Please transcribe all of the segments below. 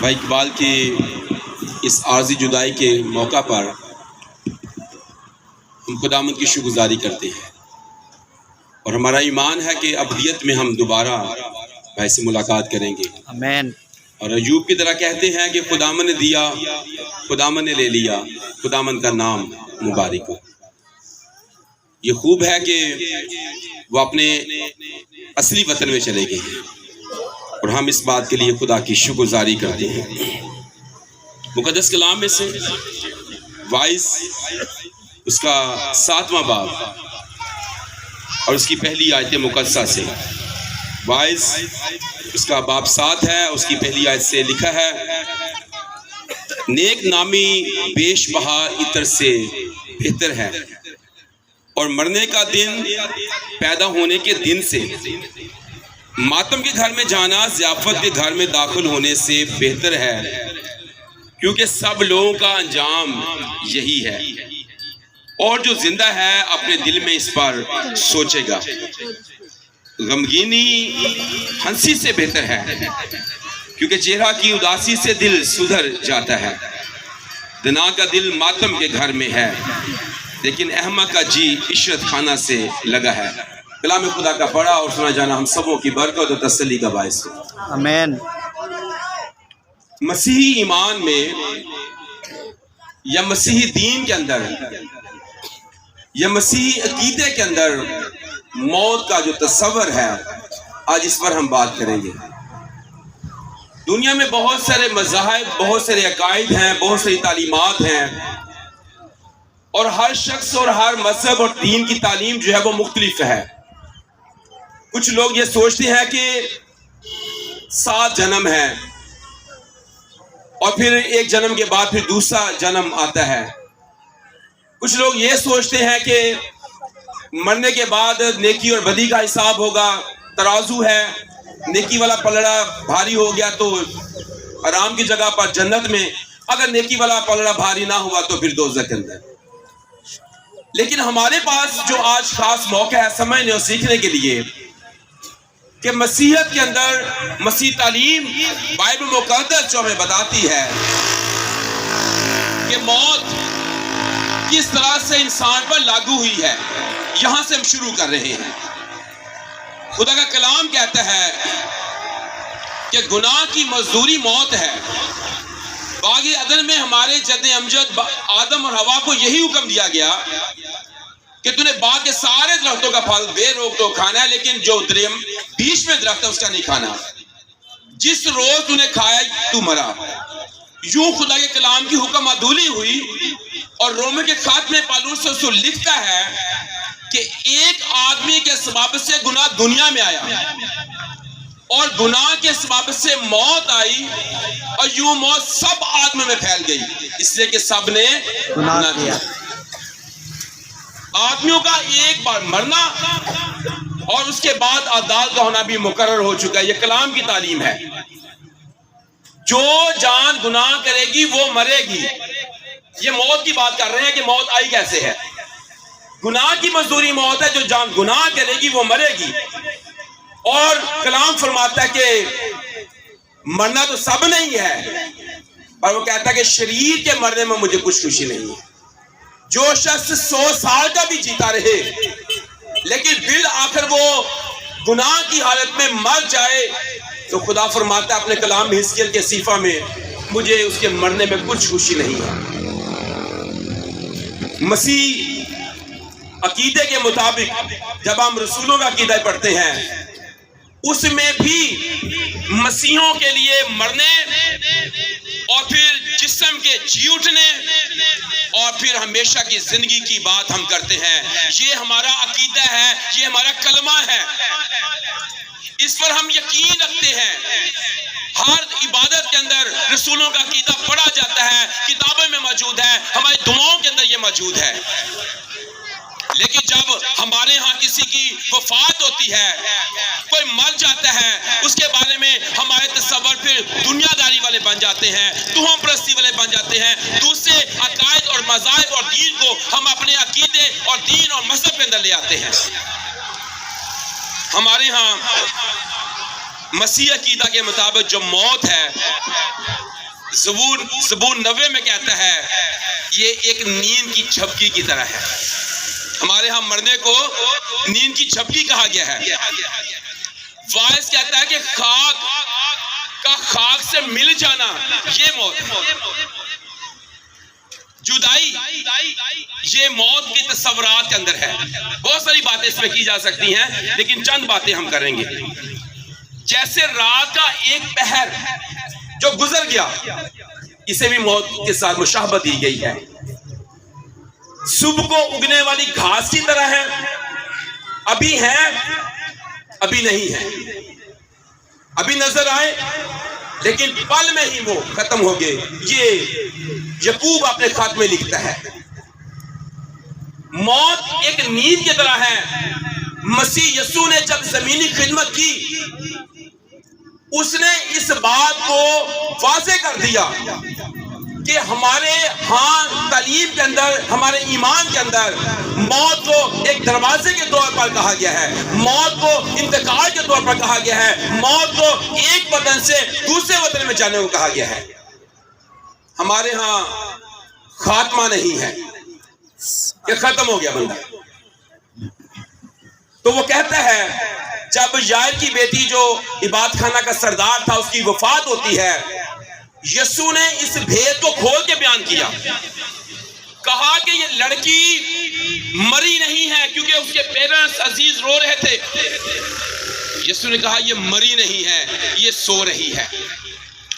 भाई इकबाल की इस आर्जी जुदाई के मौका पर हम खुदावंद की शुक्रगुजारी करते हैं और हमारा ईमान है कि अबदियत में हम दोबारा भाई से मुलाकात करेंगे। आमीन। और अयूब की तरह कहते हैं कि खुदावंद ने दिया, खुदावंद ने ले लिया, खुदावंद का नाम मुबारक हो। ये खूब है कि वो अपने असली वतन में चले गए हैं और हम इस बात के लिए खुदा की शुक्रगुजारी करते हैं। मुकद्दस कलाम में से वाइस उसका 7वां बाब और उसकी पहली आयत मुकद्दसा से, वाइस उसका बाब 7 है, उसकी पहली आयत से लिखा है, नेक नामी बेश बहा इतर से बेहतर है और मरने का दिन पैदा होने के दिन से, मातम के घर में जाना ज़ियाफत के घर में दाखिल होने से बेहतर है, क्योंकि सब लोगों का अंजाम यही है और जो जिंदा है अपने दिल में इस पर सोचेगा। गमगीनी हंसी से बेहतर है, क्योंकि चेहरा की उदासी से दिल सुधर जाता है। दिना का दिल मातम के घर में है, लेकिन अहमक का जी इशरत खाना से लगा है। कलाम खुदा का पढ़ा और सुना जाना हम सबों की बरकत और तसल्ली का बायस हो। आमीन। मसीही ईमान में या मसीही दीन के अंदर या मसीही अकीदे के अंदर मौत का जो तस्वर है, आज इस पर हम बात करेंगे। दुनिया में बहुत सारे मज़ाहिब, बहुत सारे अकायद हैं, बहुत सारी तालीमात हैं और हर शख्स और हर मजहब और दीन की तालीम जो है वो मुख्तलिफ है। कुछ लोग ये सोचते हैं कि 7 जन्म है और फिर एक जन्म के बाद फिर दूसरा जन्म आता है। कुछ लोग ये सोचते हैं कि मरने के बाद नेकी और बदी का हिसाब होगा, तराजू है, नेकी वाला पलड़ा भारी हो गया तो आराम की जगह पर जन्नत में, अगर नेकी वाला पलड़ा भारी ना हुआ तो फिर दोज़ख के अंदर। लेकिन हमारे पास जो आज खास मौका है समझने और सीखने के लिए कि मसीहत के अंदर मसीह तालीम बाइबल मुक़द्दस जो हमें बताती है कि मौत किस तरह से इंसान पर लागू हुई है, यहां से हम शुरू कर रहे हैं। खुदा का कलाम कहता है कि गुनाह की मजदूरी मौत है। बागी अदन में हमारे जद अमजद आदम और हवा को यही हुक्म दिया गया कि तूने बाग के सारे दरख्तों का फल बेरोक तो खाना है, लेकिन जो बीच में दरख्त है उसका नहीं खाना। जिस रोज तूने खाया तू मरा। यूं खुदा के कलाम की हुक्म अदूली हुई और रोमे के खात में पालूस से लिखता है कि एक आदमी के सबब से गुनाह दुनिया में आया और गुनाह के सबब से मौत आई और यूं मौत सब आदमी में फैल गई, इसलिए कि सब ने गुनाह किया। आदमियों का एक बार मरना और उसके बाद अदालत का होना भी मुकर्रर हो चुका है। यह कलाम की तालीम है। जो जान गुनाह करेगी वो मरेगी। ये मौत की बात कर रहे हैं कि मौत आई कैसे है। गुनाह की मजदूरी मौत है, जो जान गुनाह करेगी वो मरेगी। और कलाम फरमाता है कि मरना तो सब नहीं है, पर वो कहता है कि शरीर के मरने में मुझे कुछ खुशी नहीं है। जो शख्स 100 साल का भी जीता रहे लेकिन बिल आखिर वो गुनाह की हालत में मर जाए, तो खुदा फरमाता है अपने कलाम में हिजकिय्याह के सीफा में, मुझे उसके मरने में कुछ खुशी नहीं है। मसीह अकीदे के मुताबिक जब हम रसूलों का अकीदा पढ़ते हैं, उसमें भी मसीहों के लिए मरने और फिर जिस्म के जी उठने और फिर हमेशा की जिंदगी की बात हम करते हैं। ये हमारा अकीदा है, ये हमारा कलमा है, इस पर हम यकीन रखते हैं। हर इबादत के अंदर रसूलों का अकीदा पढ़ा जाता है, किताबों में मौजूद है, हमारी दुआओं के अंदर ये मौजूद है। लेकिन जब हमारे यहाँ किसी की वफात होती है, कोई मर जाता है, उसके बारे में हमारे तस्वर फिर दुनियादारी वाले बन जाते हैं, तुहम परस्ती वाले बन जाते हैं। दूसरे अकायद और मज़ाहिब और दीन को हम अपने अकीदे और दीन और मजहब के अंदर ले आते हैं। हमारे यहाँ मसीह अकीदा के मुताबिक जो मौत है ज़बूर 90 में कहता है ये एक नींद की झपकी की तरह है। हमारे यहाँ मरने को नींद की झपकी कहा गया है। वाइस कहता है कि खाक से मिल जाना ये मौत है। जुदाई ये मौत के तस्वरात के अंदर है। बहुत सारी बातें इसमें की जा सकती हैं, लेकिन चंद बातें हम करेंगे। जैसे रात का एक पहर जो गुजर गया, इसे भी मौत के साथ मुशाहबत दी गई है। सुबह को उगने वाली घास की तरह है, अभी है अभी नहीं है, अभी नजर आए लेकिन पल में ही वो खत्म हो गए। ये यकूब अपने खात में लिखता है। मौत एक नींद की तरह है। मसीह यीशु ने जब जमीनी खिदमत की, उसने इस बात को वाज़े कर दिया कि हमारे तालीम के अंदर, हमारे ईमान के अंदर मौत को एक दरवाजे के तौर पर कहा गया है, मौत को इंतकाल के तौर पर कहा गया है, मौत को एक वतन से दूसरे वतन में जाने को कहा गया है। हमारे यहाँ खात्मा नहीं है कि खत्म हो गया बंदा। तो वो कहता है जब यार की बेटी जो इबादत खाना का सरदार था उसकी वफात होती है, यीशु ने इस भेद को खोल के बयान किया। कहा कि ये लड़की मरी नहीं है, क्योंकि उसके पेरेंट्स अजीज रो रहे थे। यीशु ने कहा ये मरी नहीं है, ये सो रही है।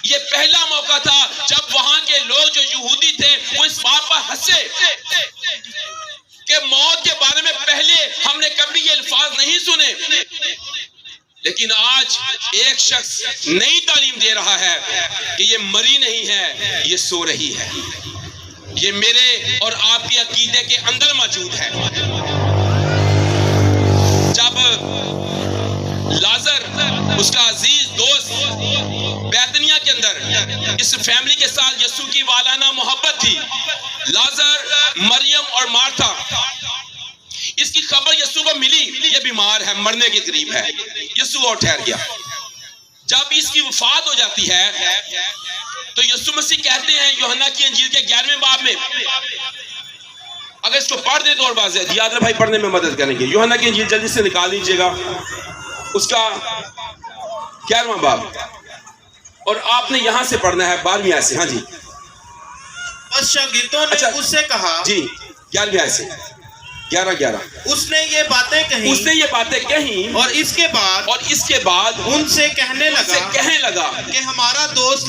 ये पहला मौका था जब वहां के लोग जो यहूदी थे वो इस बात पर हंसे कि मौत के बारे में पहले हमने कभी ये अल्फाज नहीं सुने, लेकिन आज एक शख्स नई तालीम दे रहा है कि ये मरी नहीं है, ये सो रही है। ये मेरे और आपके अकीदे के अंदर मौजूद है। जब लाजर उसका अजीज दोस्त बैतनिया के अंदर इस फैमिली के साथ यीशु की वालाना मोहब्बत थी, लाजर, मरियम और मार्था, इसकी खबर यीशु को मिली ये बीमार है, मरने के करीब है। यीशु और ठहर गया। जब इसकी वफात हो जाती है तो यीशु मसीह कहते हैं यूहन्ना की इंजील के 11वें बाब में, अगर इसको पढ़ दे तो और बात है, याद भाई पढ़ने में मदद करेंगे। यूहन्ना की इंजील जल्दी से निकाल लीजिएगा, उसका 11वां बाब, और आपने यहां से पढ़ना है 12वीं आयत से। हाँ जी। बस शागिर्दों ने उससे कहा जी, 11वीं आयत से 11 उसने ये बातें कही और इसके बाद उनसे कहने लगा कि हमारा दोस्त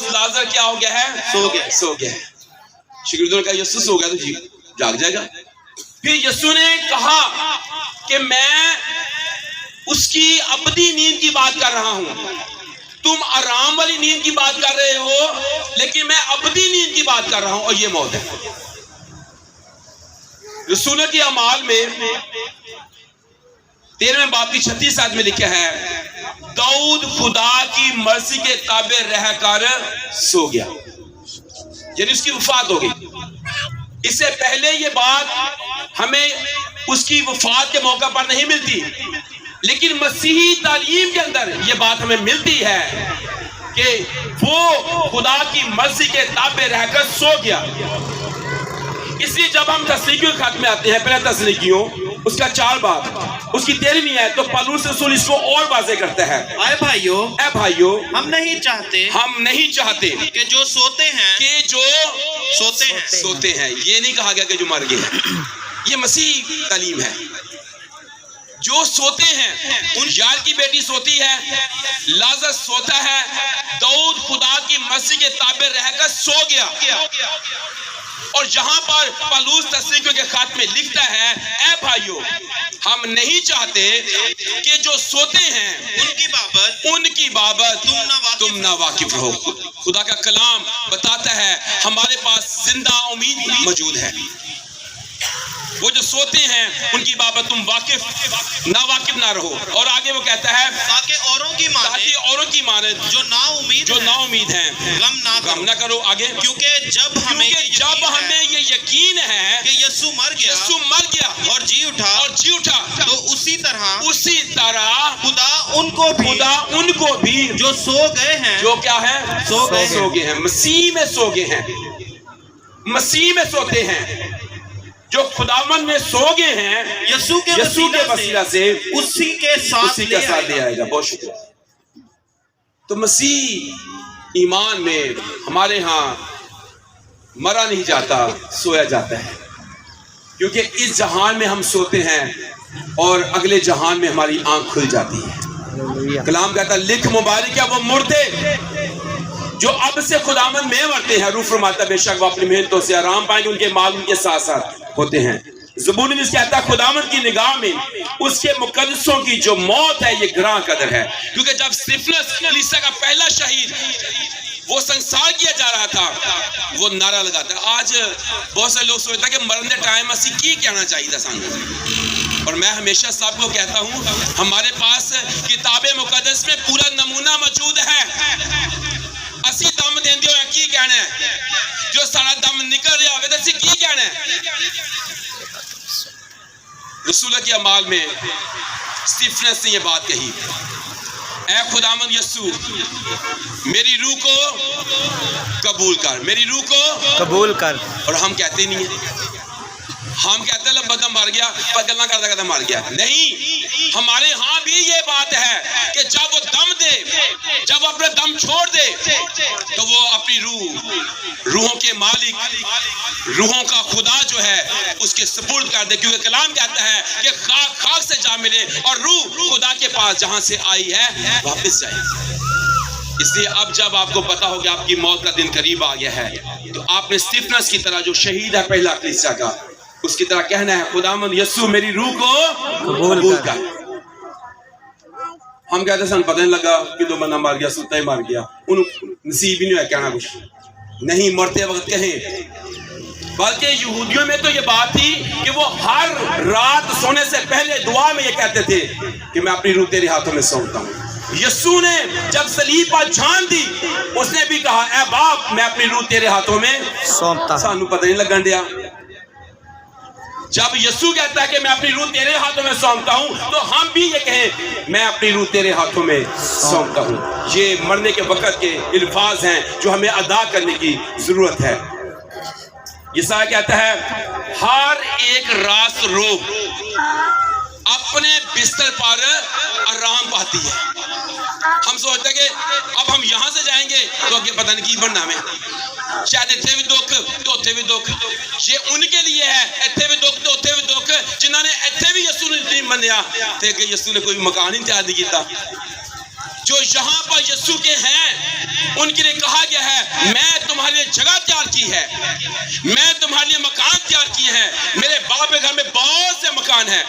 लाजर क्या हो गया है? सो गया है। शागिर्दों ने कहा यीशु सो गया तो जी जाग जाएगा। फिर यीशु ने कहा कि मैं उसकी अबदी नींद की बात कर रहा हूं। तुम आराम वाली नींद की बात कर रहे हो, लेकिन मैं अबदी नींद की बात कर रहा हूं, और ये मौत है। रसूल के अमाल में 13वें बाब की 36 आयत में लिखा है, दाऊद खुदा की मर्जी के ताबे रहकर सो गया, यानी उसकी वफात हो गई। इससे पहले ये बात हमें उसकी वफात के मौका पर नहीं मिलती, लेकिन मसीही तालीम के अंदर ये बात हमें मिलती है कि वो खुदा की मर्जी के ताबे रहकर सो गया। इसलिए जब हम तस्लीकियों के खात में आते हैं, पहले तस्लीकियों उसका 4 बाब उसकी 13वीं है, तो पौलुस रसूल इसको और वाज़े करता है। ऐ भाइयों हम नहीं चाहते कि जो सोते हैं ये नहीं कहा गया कि जो मर गए हैं। ये मसीह तालीम है। जो सोते हैं, उन यार की बेटी सोती है, लाजर सोता है, दाऊद खुदा की मर्जी के ताबे रहकर सो गया। और जहां पर पौलुस तस्लीकियों के खात में लिखता है, ऐ भाइयों हम नहीं चाहते कि जो सोते हैं उनकी बाबत तुम ना वाकिफ रहो। खुदा का कलाम बताता है हमारे पास जिंदा उम्मीद मौजूद है। वो जो सोते हैं उनकी बाबत तुम ना वाकिफ ना रहो। और आगे वो कहता है ताकि औरों की माने जो ना उम्मीद हैं गम ना करो। आगे क्योंकि जब हमें ये यकीन है कि यीशु मर गया और जी उठा तो उसी तरह खुदा उनको भी जो सो गए हैं, जो क्या है, सो गए हैं, मसीह में सो गए हैं, मसीह में सोते हैं, जो खुदावन में सो गए हैं यीशु के वसीला से उसी के साथ ले आएगा। बहुत शुक्रिया। तो मसीह ईमान में हमारे यहाँ मरा नहीं जाता, सोया जाता है, क्योंकि इस जहान में हम सोते हैं और अगले जहान में हमारी आंख खुल जाती है। कलाम कहता है लिख मुबारक है वो मुर्दे जो अब से खुदावन में मरते हैं। रूह फरमाता बेशक वो अपनी मेहनतों से आराम पाएंगे, उनके माल उनके साथ साथ होते हैं। ज़बूर में कहता है खुदावन की निगाह में उसके मुकद्दसों की जो मौत है ये ग्रां कदर है। क्योंकि जब स्तिफनस कलीसिया का पहला शहीद वो संसार किया जा रहा था, वो नारा लगाता है। आज बहुत से लोग सोचते हैं कि मरने टाइम असी की कहना चाहिए सानू, और मैं हमेशा सबको कहता हूँ हमारे पास किताबे मुकद्दस में पूरा नमूना मौजूद है। असी दम देंदे हो की कहना है, जो सारा दम निकल रहा होगा तो असी की कहना है। रसूल के अमाल में स्तिफनस ने ये बात कही, ऐ खुदावंद यीशु मेरी रूह को कबूल कर। और हम कहते नहीं है, हम कहते हैं बंदा मर गया पर गल्ला करता करता मर गया। नहीं, हमारे यहाँ भी ये बात है कि जब वो दम दे, जब वो अपने दम छोड़ दे तो वो अपनी रूहों के मालिक, रूहों का खुदा जो है उसके सुपुर्द कर दे। क्योंकि कलाम कहता है कि खाक से जा मिले और रूह खुदा के पास जहां से आई है वापस जाए। इसलिए अब जब आपको पता हो कि आपकी मौत का दिन करीब आ गया है तो आपने स्तिफनस की तरह जो शहीद है पहला कलीसिया का, उसकी तरह कहना है खुदावंद यीशु मेरी रूह को कबूल कर। हम कहते सन पता नहीं लगा कि दो बंदा मर गया, सुता ही मर गया, उन नसीब ही नहीं है कहना कुछ नहीं, मरते वक्त कहें। बल्कि यहूदियों में तो ये बात थी कि वो हर रात सोने से पहले दुआ में ये कहते थे कि मैं अपनी रूह तेरे हाथों में सौंपता हूँ। यीशु ने जब सलीब पर जान दी उसने भी कहा ऐ बाप मैं अपनी रूह तेरे हाथों में सौंपता। सानू पता नहीं लगन दिया। जब यीशु कहता है कि मैं अपनी रूह तेरे हाथों में सौंपता हूं तो हम भी ये कहें मैं अपनी रूह तेरे हाथों में सौंपता हूं। ये मरने के वक्त के अल्फाज हैं जो हमें अदा करने की जरूरत है। यशायाह कहता है हर एक रात रोग अपने बिस्तर पर आराम पाती है। हम सोचते हैं कि अब हम यहां से जाएंगे तो आगे पता नहीं की बनना में, शायद इतने भी दुख तो उत्थे भी दुख। ये उनके लिए है, इतने भी दुख तो उत्थे भी दुख जिन्होंने इतने भी यीशु ने नहीं मनिया थे कि यीशु ने कोई मकान ही तैयार नहीं किया। जो यहाँ पर यीशु के हैं उनके लिए कहा गया है मैं तुम्हारे लिए जगह तैयार की है, मैं तुम्हारे लिए मकान तैयार किए हैं, मेरे बाप के घर में बहुत से मकान हैं,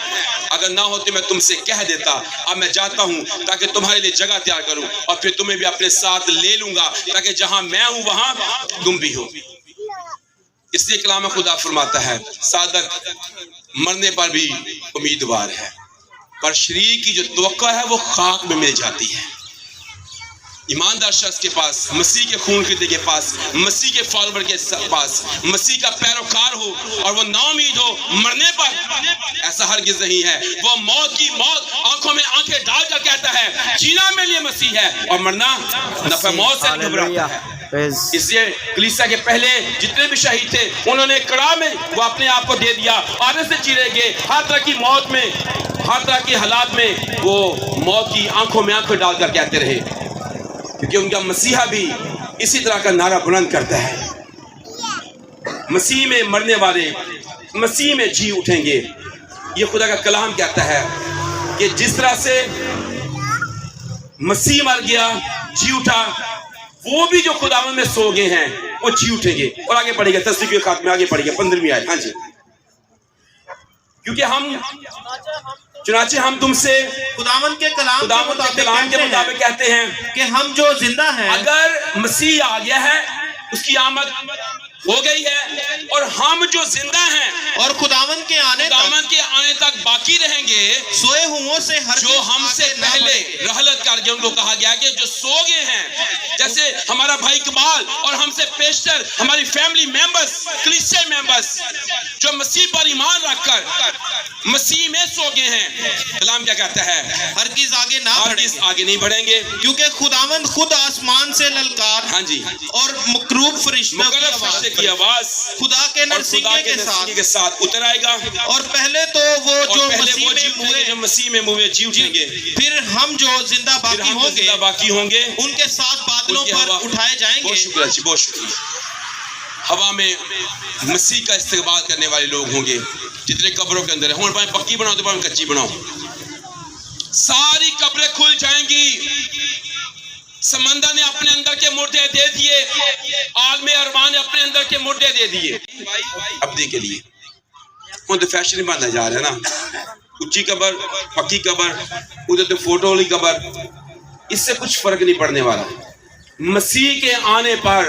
अगर ना होते मैं तुमसे कह देता। अब मैं जाता हूं ताकि तुम्हारे लिए जगह तैयार करूं और फिर तुम्हें भी अपने साथ ले लूंगा ताकि जहां मैं हूं वहां तुम भी हो। इसलिए कलाम खुदा फरमाता है सादक मरने पर भी उम्मीदवार है, पर शरीर की जो तवक्को है वो खाक में मिल जाती है। ईमानदार शख्स के पास, मसीह के खून के पास, मसीह के फॉलोवर के पास, मसीह का पैरोकार हो और वो नाउमीद हो मरने पर, ऐसा हरगिज़ नहीं है। वो मौत की मौत आंखों में आंखें डालकर कहता है जीना मेरे लिए मसीह है और मरना नफे मौत से घबराता है। इसलिए कलीसिया के पहले जितने भी शहीद थे उन्होंने कड़ा में वो अपने आप को दे दिया, आने से चिरेंगे हर तरह की मौत में, हर तरह के हालात में वो मौत की आंखों में आंखें डालकर कहते रहे, क्योंकि उनका मसीहा भी इसी तरह का नारा बुलंद करता है मसीह में मरने वाले मसीह में जी उठेंगे। ये खुदा का कलाम कहता है कि जिस तरह से मसीह मर गया जी उठा, वो भी जो खुदावन में सो गए हैं वो जी उठेंगे। और आगे पढ़ेगा तस्वीर के खात में आगे पढ़ेगा 15वीं आयत। हाँ जी, क्योंकि चुनाचे हम तुमसे खुदावन के कलाम के मुताबिक कहते हैं कि हम जो जिंदा हैं, अगर मसीह आ गया है उसकी आमद हो गई है, और हम जो जिंदा हैं और खुदावन के आने तक बाकी रहेंगे, सोए हुओं से हर जो हमसे पहले रहलत करके, उनको कहा गया कि जो सो गए हैं, जैसे हमारा भाई इकबाल और हमसे पेशतर हमारी फैमिली मेंबर्स, क्रिश्चियन मेंबर्स जो मसीह पर ईमान रखकर मसीह में सो गए हैं, कलाम क्या कहता है? हरगिज़ आगे नहीं बढ़ेंगे, क्योंकि खुदावन खुद आसमान से ललकार, हाँ जी, और मकरूब फरिश्तों की आवाज खुदा के नरसिंगे के साथ उतर आएगा, और पहले तो वो जो मसीह में मुए जी उठेंगे, फिर हम जो जिंदा बाकी होंगे उनके साथ बादलों पर उठाए जाएंगे। बहुत शुक्रिया जी, बहुत शुक्रिया। हवा में मसीह का इस्तेमाल करने वाले लोग होंगे, जितने कब्रों के अंदर है, भाई पक्की बनाओ तो भाई कच्ची बनाओ, सारी कब्रें खुल जाएंगी। समंदर ने अपने अंदर के मुर्दे दे दिए, आलमे अरमान ने अपने अंदर के मुर्दे दे दिए अब्दी के लिए। तो फैशन बनना जा रहा है ना, ऊंची कबर, पक्की कबर, उधर तो फोटो वाली कबर, इससे कुछ फर्क नहीं पड़ने वाला। मसीह के आने पर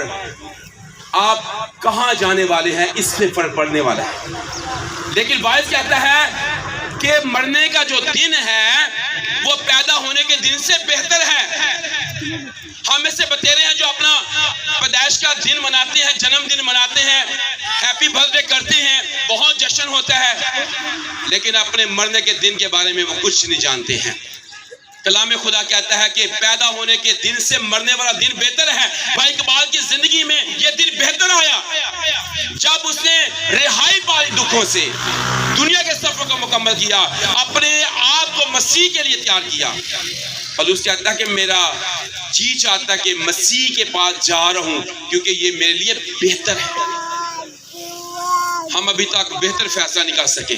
आप कहां जाने वाले हैं, इससे फर्क पड़ने वाला है। लेकिन वाइस कहता है कि मरने का जो दिन है वो पैदा होने के दिन से बेहतर है। हम इससे बतेरे हैं जो अपना पैदाइश का दिन मनाते हैं, जन्मदिन मनाते हैं, हैप्पी बर्थडे करते हैं, बहुत जश्न होता है, लेकिन अपने मरने के दिन के बारे में वो कुछ नहीं जानते हैं। कलाम खुदा कहता है कि पैदा होने के दिन से मरने वाला दिन बेहतर है। भाई इकबाल की जिंदगी में यह दिन बेहतर आया जब उसने रिहाई पाई दुखों से, दुनिया के सफर को मुकम्मल किया, अपने आप को मसीह के लिए तैयार किया। पौलुस कहता है कि मेरा जी चाहता कि मसीह के पास जा रहा हूं, क्योंकि ये मेरे लिए बेहतर है। हम अभी तक बेहतर फैसला नहीं कर सके।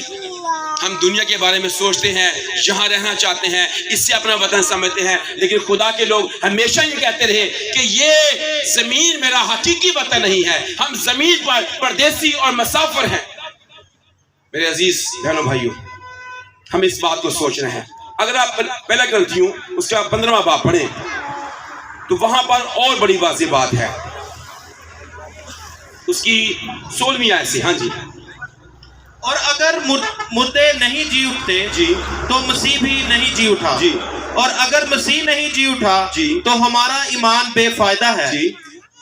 हम दुनिया के बारे में सोचते हैं, यहाँ रहना चाहते हैं, इससे अपना वतन समझते हैं, लेकिन खुदा के लोग हमेशा ये कहते रहे कि ये जमीन मेरा हकीकी वतन नहीं है, हम जमीन पर परदेसी और मुसाफिर हैं। मेरे अजीज बहनों भाइयों, हम इस बात को सोच रहे हैं। अगर आप पहला ग्रंथियों उसका 15वां बाब पढ़ें तो वहां पर और बड़ी वाज़ेह बात है, उसकी 16वीं आयत से। हाँ जी। और अगर मुर्दे नहीं जी उठते जी तो मसीह भी नहीं जी उठा जी, और अगर मसीह नहीं जी उठा जी तो हमारा ईमान बेफायदा है जी।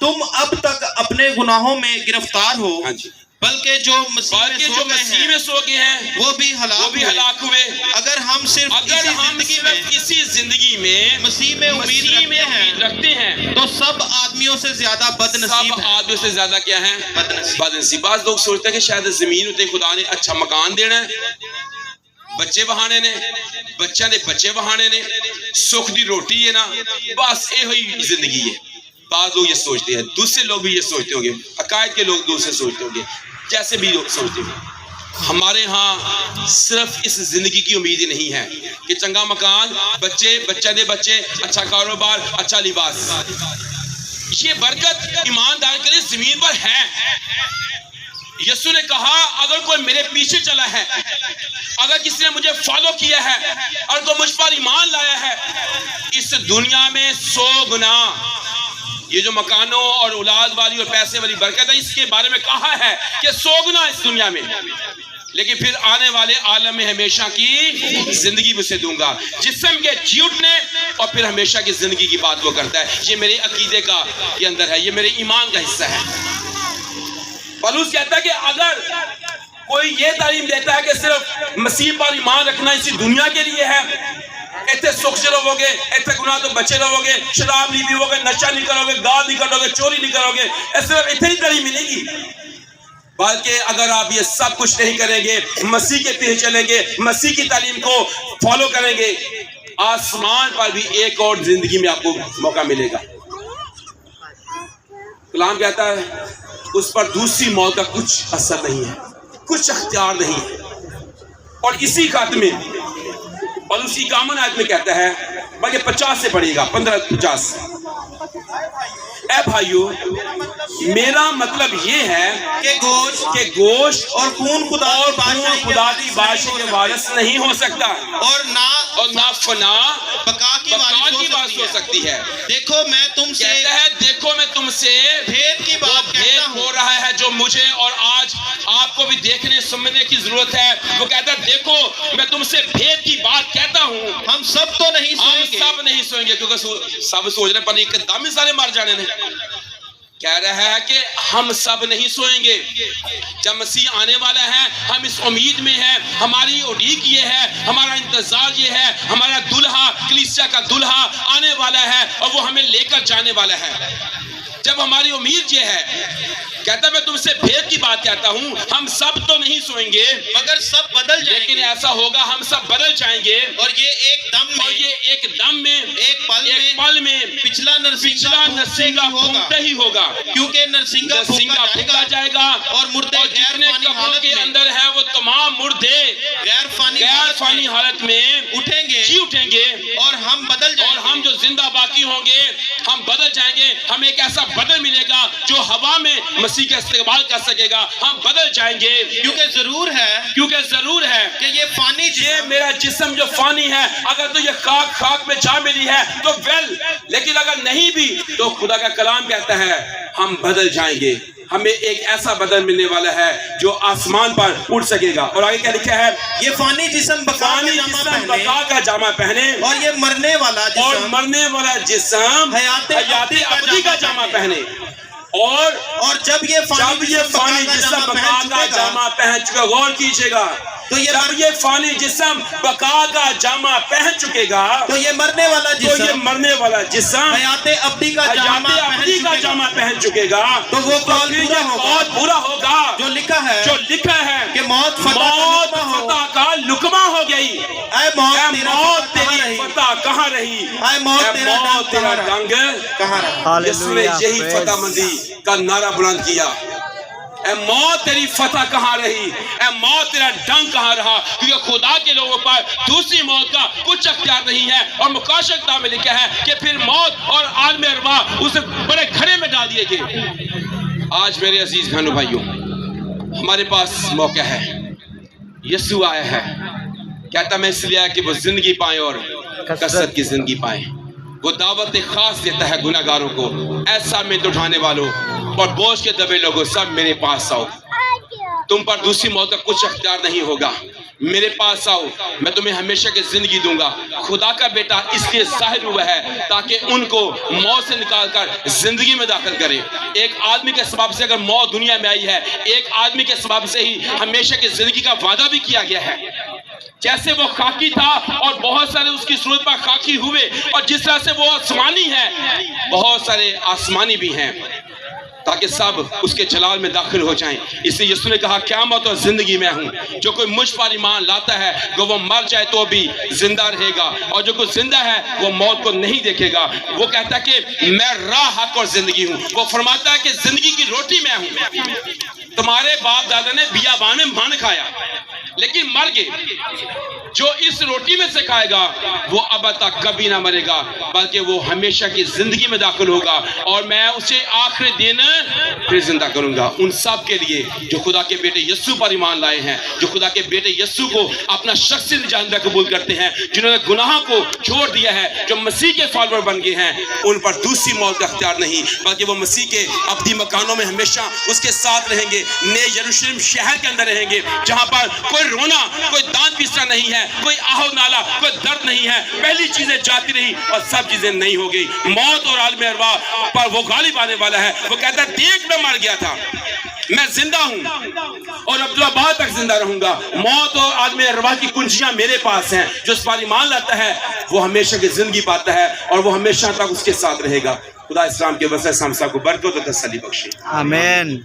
तुम अब तक अपने गुनाहों में गिरफ्तार हो। हाँ जी। बल्कि जो मसीह में सो गए हैं वो भी हलाक हुए। अगर हम सिर्फ इसी जिंदगी में मसीह में उम्मीद रखते हैं तो सब आदमियों से ज्यादा बदनसीब, सब आदमियों से ज्यादा क्या है? बदनसीब। बाज़ लोग सोचते हैं कि शायद जमीन उते खुदा ने अच्छा मकान देना है, बच्चे बहाने ने, बच्चा ने बच्चे बहाने ने, सुख दी रोटी है ना, बस ये ही जिंदगी है। बाज़ लोग ये सोचते हैं, दूसरे लोग भी ये सोचते होंगे, अकायद के लोग दूसरे सोचते होंगे, जैसे भी लोग सोचते हैं। हमारे यहाँ सिर्फ इस जिंदगी की उम्मीद ही नहीं है कि चंगा मकान, बच्चे, बच्चा दे बच्चे, अच्छा कारोबार, अच्छा लिबास। ये बरकत ईमानदार के लिए जमीन पर है। यीशु ने कहा अगर कोई मेरे पीछे चला है, अगर किसी ने मुझे फॉलो किया है और कोई मुझ पर ईमान लाया है, इस दुनिया में 100 गुना ये जो मकानों और औलाद वाली और पैसे वाली बरकत है, इसके बारे में कहा है कि 100 गुना इस दुनिया में, लेकिन फिर आने वाले आलम में हमेशा की जिंदगी उसे दूंगा। जिस्म के जी उठने और फिर हमेशा की जिंदगी की बात वो करता है। ये मेरे अकीदे का के अंदर है, ये मेरे ईमान का हिस्सा है। पौलुस कहता है कि अगर कोई ये तालीम देता है कि सिर्फ मसीह पर ईमान रखना इसी दुनिया के लिए है, इतने सुख से रहोगे, इतने गुनाह तो बचे रहोगे, शराब नहीं पीओगे, नशा नहीं करोगे, गाल नहीं करोगे, चोरी नहीं करोगे, सिर्फ इतनी तालीम मिलेगी। बल्कि अगर आप ये सब कुछ नहीं करेंगे, मसीह के पीछे चलेंगे, मसीह की तालीम को फॉलो करेंगे, आसमान पर भी एक और जिंदगी में आपको मौका मिलेगा। कलाम कहता है उस पर दूसरी मौत का कुछ असर नहीं है, कुछ अख्तियार नहीं है। और इसी खातिर में और उसी कामन आयत में कहता है, बल्कि 50 से पढ़िएगा, 15-50। ए भाइयों, मेरा मतलब ये है कि गोश्त और खून खुदा की बादशाही के वारिस नहीं हो सकता, और ना फना बका की वारिस हो सकती है। देखो मैं तुमसे भेद की बात हो रहा है जो मुझे और आज आपको भी देखने सुनने की जरूरत है। वो कहता है देखो मैं तुमसे भेद की बात कहता हूं, हम सब तो नहीं सोएंगे, हम सब नहीं सोएंगे, क्योंकि सब सोच रहे पर एकदम ही सारे मर जाने ने। कह रहा है कि हम सब नहीं सोएंगे, जब मसीह आने वाला है हम इस उम्मीद में है, हमारी उड़ीक ये है, हमारा इंतजार ये है, हमारा दुल्हा कलीसिया का दुल्हा आने वाला है और वो हमें लेकर जाने वाला है। जब हमारी उम्मीद ये है, कहता मैं तुमसे भेद की बात कहता हूं, हम सब तो नहीं सोएंगे मगर सब बदल जाएंगे, लेकिन ऐसा होगा हम सब बदल जाएंगे और ये एक दम में एक पल में पिछला नरसिंगा फूंकता ही होगा, क्योंकि नरसिंगा फूंका जाएगा और मुर्दे जितने कब्रों के अंदर है वो तमाम मुर्दे गैर फानी हालत में उठेंगे और हम बदल जाएंगे, और हम जो जिंदा बाकी होंगे हम बदल जाएंगे। हमें एक ऐसा बदल मिलेगा जो हवा में मसीह का इस्तेमाल कर सकेगा, हम बदल जाएंगे। क्योंकि जरूर है कि ये मेरा जिस्म जो फानी है, अगर तो ये खाक में जा मिली है तो वेल, लेकिन अगर नहीं भी तो खुदा का कलाम कहता है हम बदल जाएंगे। हमें एक ऐसा बदल मिलने वाला है जो आसमान पर उड़ सकेगा। और आगे क्या लिखा है, ये फानी जिस्म बका का जामा पहने और ये मरने वाला जिस्म हयाते अबदी का जामा पहने। और जब ये फानी जिस्म बका का जामा पहन चुका, गौर कीजिएगा, तो ये फानी जिस्म बका का जामा पहन चुकेगा तो ये मरने वाला जिस्म हयाते अबदी का जामा पहन चुकेगा, तो वो बहुत बुरा होगा जो लिखा है कि मौत फतह का लुकमा हो गई। मौत तेरी फतह कहाँ रही, मौत तेरा डंग कहाँ रहा। जिसने यही फतहमंदी का नारा बुलंद किया, ए मौत तेरी फतह कहाँ रही, ए मौत तेरा डंग कहाँ रहा, क्योंकि खुदा के लोगों पर दूसरी मौत का कुछ अख्तियार नहीं है। और मुकाशकता में लिखा है कि फिर मौत और आलम अरवा उसे बड़े घड़े में डाल दिए गए। आज मेरे अजीज बहनों भाइयों, हमारे पास मौका है, यीशु आया है, कहता मैं इसलिए आया कि वो जिंदगी पाए और कसरत की जिंदगी पाए। वो दावत खास देता है गुनाहगारों को, ऐसा में उठाने वालों और बोझ के दबे लोगों, सब मेरे पास आओ, तुम पर दूसरी मौत का कुछ अख्तियार नहीं होगा, मेरे पास आओ, मैं तुम्हें हमेशा की जिंदगी दूंगा। खुदा का बेटा इसलिए जाहिर हुआ है ताकि उनको मौत से निकालकर जिंदगी में दाखिल करे। एक आदमी के सबब से अगर मौत दुनिया में आई है, एक आदमी के सबब से ही हमेशा की जिंदगी का वादा भी किया गया है। जैसे वो खाकी था और बहुत सारे उसकी सूरत पर खाकी हुए, और जिस तरह से वो आसमानी है, बहुत सारे आसमानी भी हैं, ताकि सब उसके जलाल में दाखिल हो जाएं। इसलिए यीशु ने कहा क़यामत और जिंदगी में हूं, जो कोई मुझ पर ईमान लाता है कि वो मर जाए तो भी जिंदा रहेगा, और जो कोई जिंदा है वो मौत को नहीं देखेगा। वो कहता है कि मैं राह, हक और जिंदगी हूं। वो फरमाता है कि जिंदगी की रोटी मैं हूं। तुम्हारे बाप दादा ने बियाबान में मान खाया लेकिन मर गए, जो इस रोटी में से खाएगा वो अब तक कभी ना मरेगा, बल्कि वो हमेशा की जिंदगी में दाखिल होगा, और मैं उसे आखिरी दिन फिर जिंदा करूंगा। उन सब के लिए जो खुदा के बेटे यीशु पर ईमान लाए हैं, जो खुदा के बेटे यीशु को अपना शख्सी जानदा कबूल करते हैं, जिन्होंने गुनाह को छोड़ दिया है, जो मसीह के फॉलोअर बन गए हैं, उन पर दूसरी मौत का अख्तियार नहीं, बल्कि वो मसीह के अब्दी मकानों में हमेशा उसके साथ रहेंगे, नए यरूशलेम शहर के अंदर रहेंगे, जहां पर कोई रोना, कोई दांत पीसना नहीं है, कोई आहो नाला, कोई दर्द नहीं है। पहली चीजें जाती रही और सब चीजें नहीं हो गई। मौत और आलम अरवा पर वो गालिब आने वाला है। वो कहता है देख मैं मर गया था, मैं जिंदा हूं और अब्दुल्लाबाद तक जिंदा रहूंगा। मौत और आलम अरवा की कुंजियां मेरे पास हैं। जो इस पर ईमान लाता है वो हमेशा की जिंदगी पाता है और वो हमेशा तक उसके साथ रहेगा। खुदा इस्लाम के वजह से हम सबको बरकत और तसल्ली बख्शे। आमीन।